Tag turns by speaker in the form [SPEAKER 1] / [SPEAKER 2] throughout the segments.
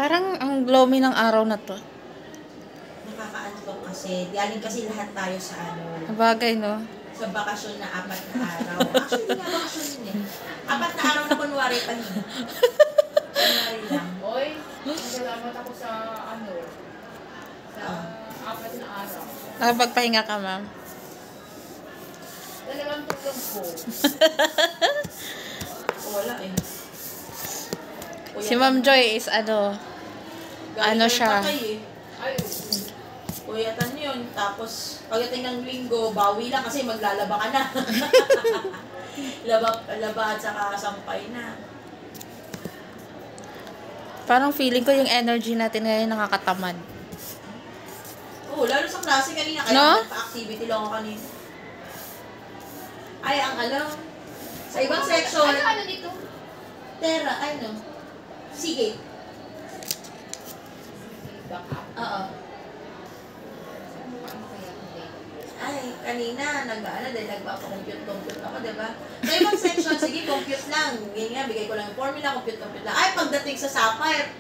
[SPEAKER 1] Parang ang gloomy ng araw na to.
[SPEAKER 2] Nakakaantok kasi. Galing kasi lahat tayo sa ano.
[SPEAKER 1] Bagay, no?
[SPEAKER 2] Sa bakasyon na 4 na araw. Actually, hindi nga bakasyon yun eh. 4 na araw na kunwari pa yun. Kunwari lang.
[SPEAKER 3] Oy, nagalamat ako sa ano, sa 4 na araw.
[SPEAKER 1] Nakapagpahinga ka, ma'am.
[SPEAKER 3] Dalawang tulog ko.
[SPEAKER 2] Wala eh.
[SPEAKER 1] Si Ma'am Joy is ano siya.
[SPEAKER 3] Ay,
[SPEAKER 2] Puyatan yun. Tapos, pagdating ng linggo, bawi lang kasi maglalaba ka na. laba at saka sampay na.
[SPEAKER 1] Parang feeling ko yung energy natin ngayon nakakatamad.
[SPEAKER 2] Oo, lalo sa klase kanina. Kaya
[SPEAKER 1] No?
[SPEAKER 2] nagpa-activity lang ako kanina. Ay, ang alam. Sa ibang section.
[SPEAKER 3] ano dito?
[SPEAKER 2] Tera, ano? Sige.
[SPEAKER 3] Backup.
[SPEAKER 2] Oo.
[SPEAKER 3] Ano kaya hindi?
[SPEAKER 2] Ay, kanina, dahil nagpapa-compute ako, diba? Sa ibang section, sige, compute lang. Ganyan, bigay ko lang yung formula, compute lang. Ay, pagdating sa Sapphire,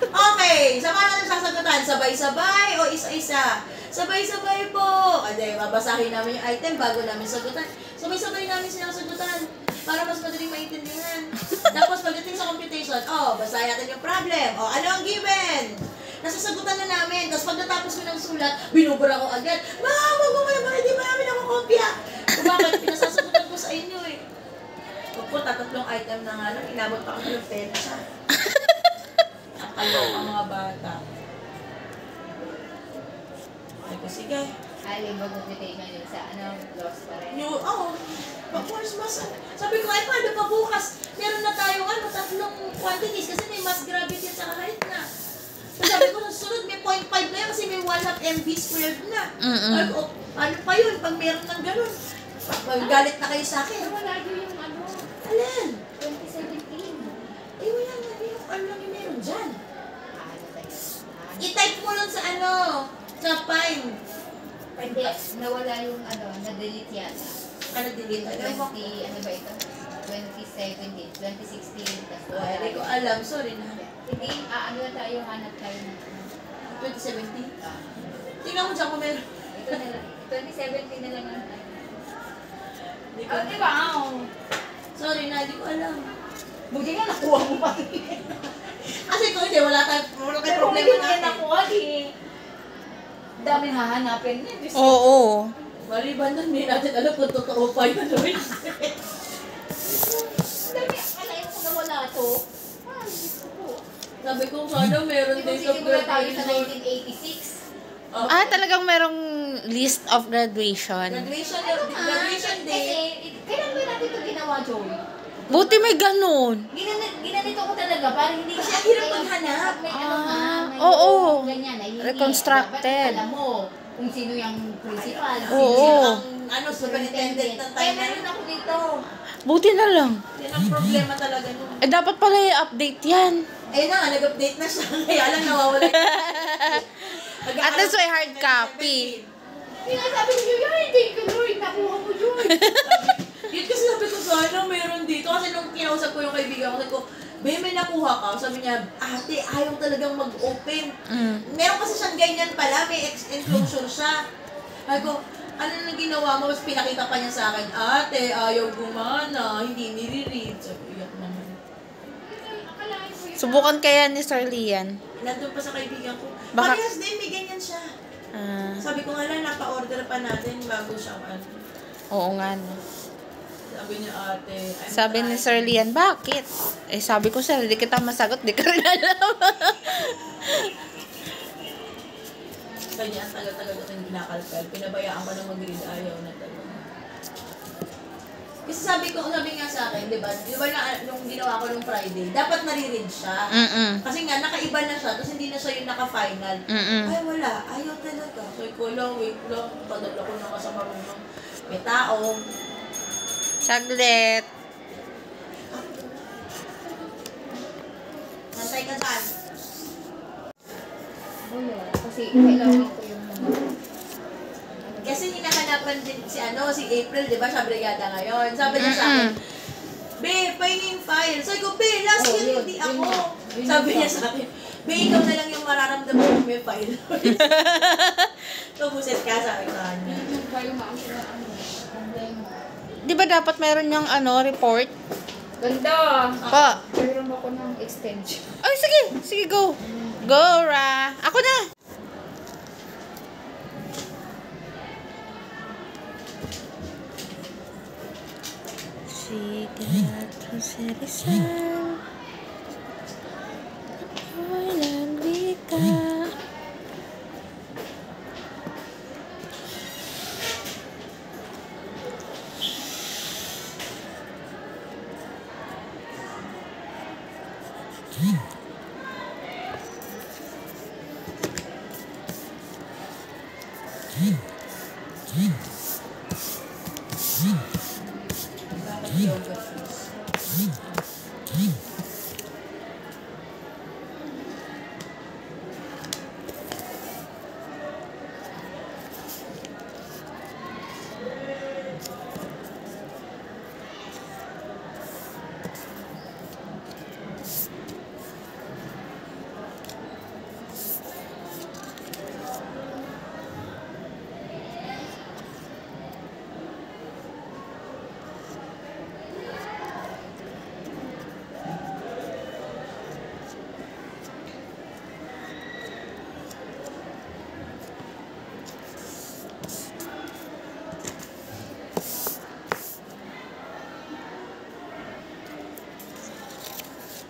[SPEAKER 2] okay, sama natin sasagutan. Sabay-sabay o isa-isa? Sabay-sabay po. Kasi babasahin namin yung item bago namin sagutan. Sabay-sabay namin sinasagutan para mas madaling maintindihan. Tapos pagdating sa computation, basahin natin yung problem. Ano ang given? Nasasagutan na namin. Tapos pag natapos ko ng sulat, binubura ko agad. Ma'am, wag mo naman, hindi ba namin ako kopya? Bakit? Pinasasagutan ko sa inyo eh. Opo, 3 item na nga lang. Inabot pa ako ng petsa. Nakalo ang mga bata. Ay ko, sige.
[SPEAKER 3] Yung mag-computation yun sa loss pa rin.
[SPEAKER 2] Of course, sabi ko, ay paano pa bukas? Meron na tayong 3 quantities kasi may mass gravity at saka height na. So, sabi ko, susunod may 0.5 na yun kasi may 1/2 mv squared na. Ay ko, ano pa yun pag meron ng ganun? Galit na kayo sa akin.
[SPEAKER 3] Wala yun yung
[SPEAKER 2] Alin?
[SPEAKER 3] 2017.
[SPEAKER 2] Eh, wala nga yung ano lang yung meron dyan. I-type mo lang sa sa Pine.
[SPEAKER 3] Hindi, nawala yung na-delete yata.
[SPEAKER 2] Delete?
[SPEAKER 3] Ano ba ito? 2017, 2016, tapos wala.
[SPEAKER 2] Hindi ko alam, sorry na.
[SPEAKER 3] Hindi, ano na tayo, hanap tayo na.
[SPEAKER 2] 2017? Tingnan mo dyan kung meron.
[SPEAKER 3] Ito na lang, 2017 na lang ang
[SPEAKER 2] Hindi ko.
[SPEAKER 3] diba?
[SPEAKER 2] Sorry na, hindi ko alam.
[SPEAKER 3] Buti nga nakuha mo pa.
[SPEAKER 2] Kasi kung hindi, wala tayong
[SPEAKER 3] Pero kung
[SPEAKER 2] problema
[SPEAKER 3] hindi mo yan
[SPEAKER 2] natin.
[SPEAKER 3] nakuha, daming hahanapin niya.
[SPEAKER 1] Oo.
[SPEAKER 2] Maliban nun, hindi natin alam kung totoo pa yun.
[SPEAKER 3] Dami, akalain ko na wala to. Ay, Diyos ko po.
[SPEAKER 2] Sabi ko, sana meron
[SPEAKER 3] Di ba
[SPEAKER 2] din sa
[SPEAKER 3] sisimula tayo sa
[SPEAKER 2] graduation.
[SPEAKER 3] 1986?
[SPEAKER 1] Talagang merong list of graduation.
[SPEAKER 2] Graduation
[SPEAKER 3] Kasi,
[SPEAKER 2] day.
[SPEAKER 3] kailan ba natin ito ginawa, Joey?
[SPEAKER 1] Buti may ganun.
[SPEAKER 3] Ginanito ko talaga, parang hindi
[SPEAKER 2] Kasi ang hirap maghanap.
[SPEAKER 3] May may
[SPEAKER 1] oo.
[SPEAKER 3] ganyan, ay hindi.
[SPEAKER 1] Reconstructed.
[SPEAKER 3] Dapat alam mo kung sino yung principal.
[SPEAKER 1] Oo.
[SPEAKER 2] Ang superintendent ng
[SPEAKER 3] Kaya
[SPEAKER 2] time na
[SPEAKER 3] meron
[SPEAKER 2] yun.
[SPEAKER 3] ako dito.
[SPEAKER 1] Buti na lang.
[SPEAKER 2] Yan ang problema talaga nun.
[SPEAKER 1] Dapat pala i-update yan.
[SPEAKER 2] Ayun na nga, nag-update na siya. Kaya lang nawawala.
[SPEAKER 1] At least may hard copy.
[SPEAKER 3] Sinasabi ko yun, thank you Lord, nakuha mo yun.
[SPEAKER 2] Yun kasi sabi ko, sana meron dito. Kasi nung kinausap ko yung kaibigan ko, sabi ko, may nakuha ka. Sabi niya, ate, ayaw talagang mag-open. Meron kasi siyang ganyan pala, may enclosure siya. Sabi ko, ano na ginawa mo? Tapos pinakita pa niya sa akin, ate, ayaw gumana, hindi nire-read. Sabi ko, iyak naman.
[SPEAKER 1] Subukan kaya ni Sir Lian.
[SPEAKER 2] Nandun pa sa kaibigan ko.
[SPEAKER 1] Baka-
[SPEAKER 2] Parehas din, may ganyan siya. Sabi ko nga lang, napa-order pa natin bago siya.
[SPEAKER 1] Oo nga, no.
[SPEAKER 2] Sabi niya, ate,
[SPEAKER 1] Sabi ni Sir Lian, bakit? Sabi ko, sir, di kita masagot, di ka rin alam.
[SPEAKER 2] Sabi niya, ang tagal-tagal ko nang ginakalkal. Pinabayaan ko nang mag-read, ayaw na talaga. Kasi sabi nga sa akin, di ba na, nung ginawa ko nung Friday, dapat nare-read siya. Kasi nga, nakaiba na siya, tapos hindi na siya yung naka-final. Ay, wala, ayaw talaga. So, ko lang, wait lang, padala ko na sa marunong. May tao.
[SPEAKER 1] Saglit.
[SPEAKER 2] Nantay ka saan?
[SPEAKER 3] Kasi kailangan ko yung
[SPEAKER 2] Kasi hinahanapan din si April, di ba, siya brigada ngayon. Sabi niya sa akin, Be, pahinging file. Sabi ko, Be, last year hindi ako. Sabi niya sa akin, May ikaw na lang yung mararamdaman kung may file. Tubusit ka, sabi ko kanya.
[SPEAKER 3] Yung kayo maangkin na problema.
[SPEAKER 1] Di ba dapat meron yung report?
[SPEAKER 3] Ganda!
[SPEAKER 1] Pa.
[SPEAKER 3] Meron ako ng extension.
[SPEAKER 1] Ay, sige. Sige, go. Go, Ra. Ako na. Sigat ko sa Rizal. Ako'y nagwika.
[SPEAKER 2] Bakit yoga please?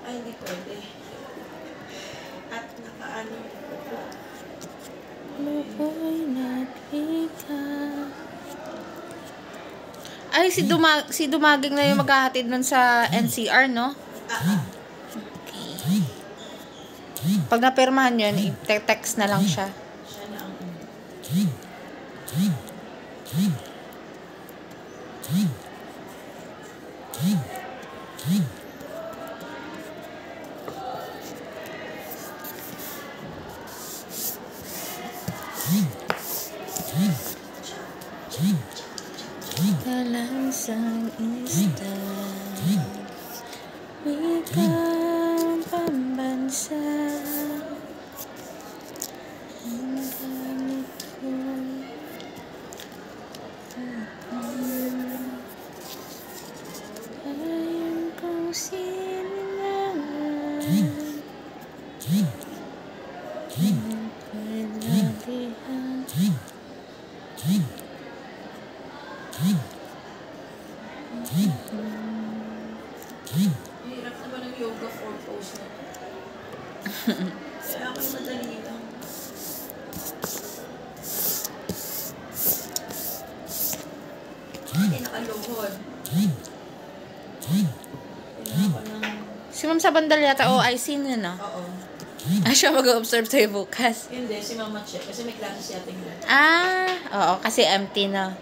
[SPEAKER 2] Ay, hindi pwede. At nakaano.
[SPEAKER 1] Ako'y nagwika. Ay, si Dumaging na yung maghahatid nun sa NCR, no? Pag napirmahan yun, i-text na lang siya.
[SPEAKER 2] Siya na ang
[SPEAKER 1] Kalansang isda, wikang pambansa, ang gamit ko. Ayon kong siningawan, ako'y labihan.
[SPEAKER 2] hirap naman ng yoga 4 pose na. Kaya ako madali lang. Hindi nakaluhod. Kailangan ko ng...
[SPEAKER 1] Si Ma'am sa bandal yata, OIC na, no?
[SPEAKER 2] Oo.
[SPEAKER 1] Ah, siya mag-observe sa'yo bukas.
[SPEAKER 2] Hindi, si Mama Che. Kasi may klase siya tingnan.
[SPEAKER 1] Oo, kasi empty na.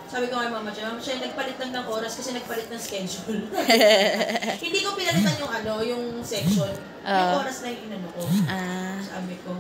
[SPEAKER 2] Sabi ko kay Mama Che, nagpalit lang ng oras kasi nagpalit ng schedule. Hindi ko pinalitan yung section. Yung oras na yung inano ko.
[SPEAKER 1] Ah.
[SPEAKER 2] Sabi ko.